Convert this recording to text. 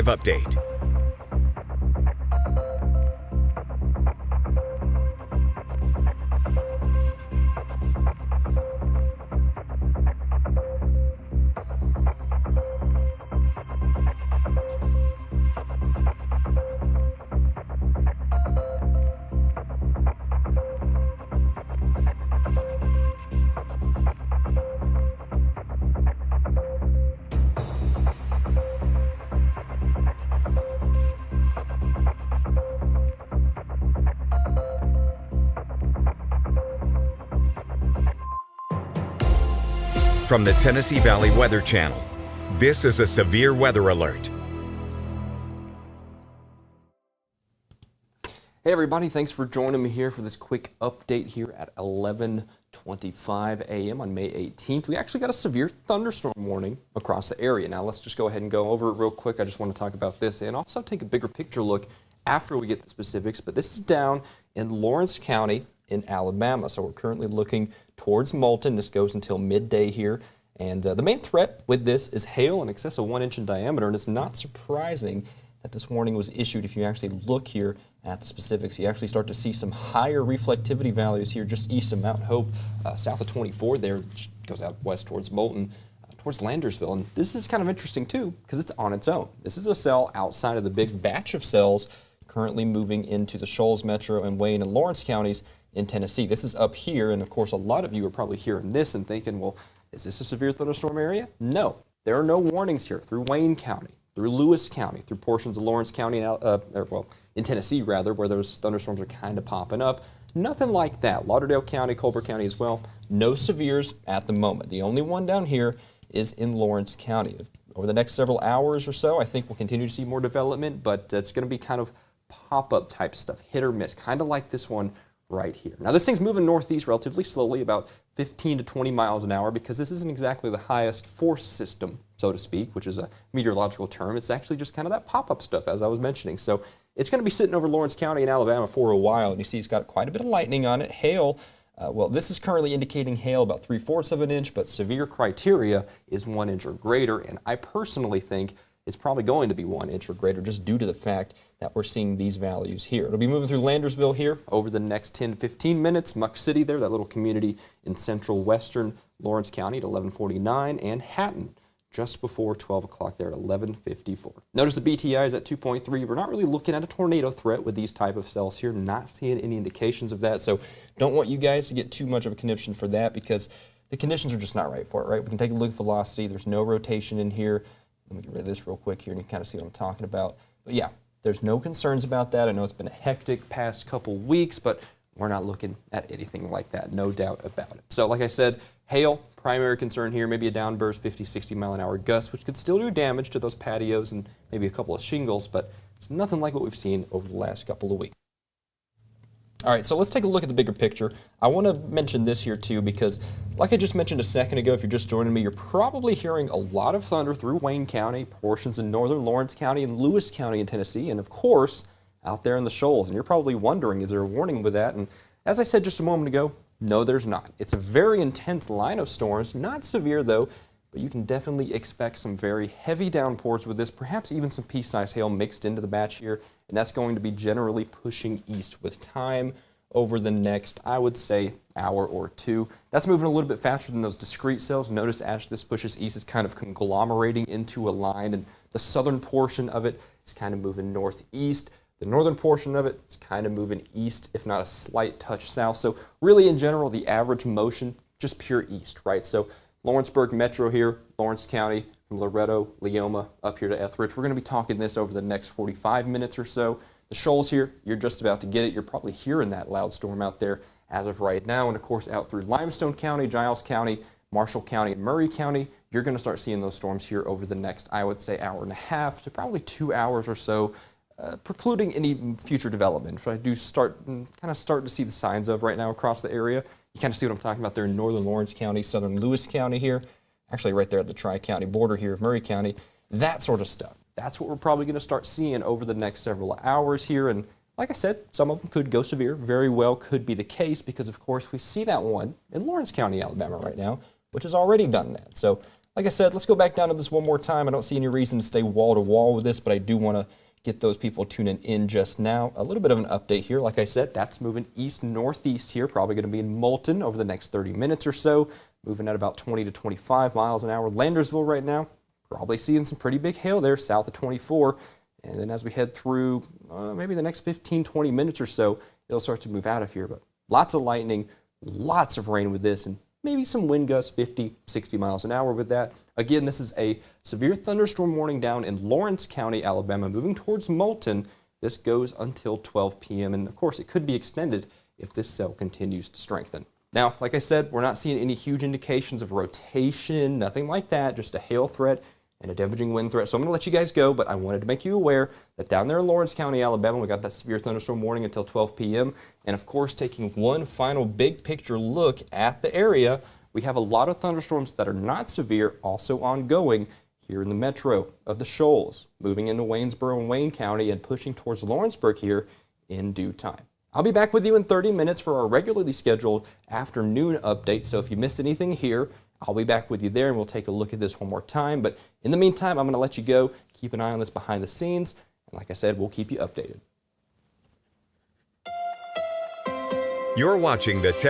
update. From the Tennessee Valley Weather Channel, this is a severe weather alert. Hey everybody, thanks for joining me here for this quick update here at 11:25 a.m. on May 18th. We actually got a severe thunderstorm warning across the area. Now let's just go ahead and go over it real quick. I just want to talk about this and also take a bigger picture look after we get the specifics. But this is down in Lawrence County in Alabama. So we're currently looking towards Moulton. This goes until midday here. And the main threat with this is hail in excess of 1 inch in diameter. And it's not surprising that this warning was issued. If you actually look here at the specifics, you actually start to see some higher reflectivity values here just east of Mount Hope, south of 24 there, which goes out west towards Moulton, towards Landersville. And this is kind of interesting too because it's on its own. This is a cell outside of the big batch of cells currently moving into the Shoals Metro and Wayne and Lawrence counties in Tennessee. This is up here, and of course a lot of you are probably hearing this and thinking, well, is this a severe thunderstorm area? No, there are no warnings here through Wayne County, through Lewis County, through portions of Lawrence County, in Tennessee rather, where those thunderstorms are kind of popping up. Nothing like that. Lauderdale County, Colbert County as well. No severes at the moment. The only one down here is in Lawrence County. Over the next several hours or so, I think we'll continue to see more development, but it's going to be kind of pop-up type stuff, hit or miss, kind of like this one right here. Now this thing's moving northeast relatively slowly, about 15 to 20 miles an hour, because this isn't exactly the highest force system, so to speak, which is a meteorological term. It's actually just kind of that pop-up stuff, as I was mentioning. So it's going to be sitting over Lawrence County in Alabama for a while, and you see it's got quite a bit of lightning on it. Hail, well, this is currently indicating hail about 3/4 of an inch, but severe criteria is 1 inch or greater, and I personally think it's probably going to be 1 inch or greater just due to the fact that we're seeing these values here. It'll be moving through Landersville here over the next 10 to 15 minutes. Muck City there, that little community in central western Lawrence County at 11:49, and Hatton just before 12 o'clock there at 11:54. Notice the BTI is at 2.3. We're not really looking at a tornado threat with these type of cells here, not seeing any indications of that. So don't want you guys to get too much of a conniption for that because the conditions are just not right for it, right? We can take a look at velocity. There's no rotation in here. Let me get rid of this real quick here and you can kind of see what I'm talking about. But yeah, there's no concerns about that. I know it's been a hectic past couple weeks, but we're not looking at anything like that, no doubt about it. So like I said, hail, primary concern here, maybe a downburst, 50, 60 mile an hour gust, which could still do damage to those patios and maybe a couple of shingles, but it's nothing like what we've seen over the last couple of weeks. All right, so let's take a look at the bigger picture. I want to mention this here too because, like I just mentioned a second ago, if you're just joining me, you're probably hearing a lot of thunder through Wayne County, portions in northern Lawrence County and Lewis County in Tennessee, and of course, out there in the Shoals. And you're probably wondering, is there a warning with that? And as I said just a moment ago, no, there's not. It's a very intense line of storms, not severe though, but you can definitely expect some very heavy downpours with this, perhaps even some pea-sized hail mixed into the batch here, and that's going to be generally pushing east with time over the next, I would say, hour or two. That's moving a little bit faster than those discrete cells. Notice as this pushes east, it's kind of conglomerating into a line, and the southern portion of it is kind of moving northeast. The northern portion of it is kind of moving east, if not a slight touch south. So really, in general, the average motion, just pure east, right? So Lawrenceburg Metro here, Lawrence County, from Loretto, Leoma, up here to Etheridge. We're going to be talking this over the next 45 minutes or so. The Shoals here, you're just about to get it. You're probably hearing that loud storm out there as of right now. And of course, out through Limestone County, Giles County, Marshall County, and Murray County, you're going to start seeing those storms here over the next, I would say, hour and a half to probably 2 hours or so, precluding any future development, which I do kind of start to see the signs of right now across the area. You kind of see what I'm talking about there in northern Lawrence County, southern Lewis County here, actually right there at the Tri-County border here of Murray County, that sort of stuff. That's what we're probably going to start seeing over the next several hours here. And like I said, some of them could go severe, very well could be the case because, of course, we see that one in Lawrence County, Alabama right now, which has already done that. So like I said, let's go back down to this one more time. I don't see any reason to stay wall to wall with this, but I do want to get those people tuning in just now. A little bit of an update here. Like I said, that's moving east-northeast here, probably going to be in Moulton over the next 30 minutes or so, moving at about 20 to 25 miles an hour. Landersville right now, probably seeing some pretty big hail there south of 24. And then as we head through maybe the next 15, 20 minutes or so, it'll start to move out of here. But lots of lightning, lots of rain with this, and maybe some wind gusts, 50, 60 miles an hour with that. Again, this is a severe thunderstorm warning down in Lawrence County, Alabama, moving towards Moulton. This goes until 12 p.m. And of course, it could be extended if this cell continues to strengthen. Now, like I said, we're not seeing any huge indications of rotation, nothing like that, just a hail threat and a damaging wind threat. So I'm going to let you guys go, but I wanted to make you aware that down there in Lawrence County, Alabama, we got that severe thunderstorm warning until 12 p.m. And of course, taking one final big picture look at the area, we have a lot of thunderstorms that are not severe also ongoing here in the metro of the Shoals, moving into Waynesboro and Wayne County and pushing towards Lawrenceburg here in due time. I'll be back with you in 30 minutes for our regularly scheduled afternoon update. So if you missed anything here, I'll be back with you there and we'll take a look at this one more time. But in the meantime, I'm going to let you go. Keep an eye on this behind the scenes. And like I said, we'll keep you updated. You're watching the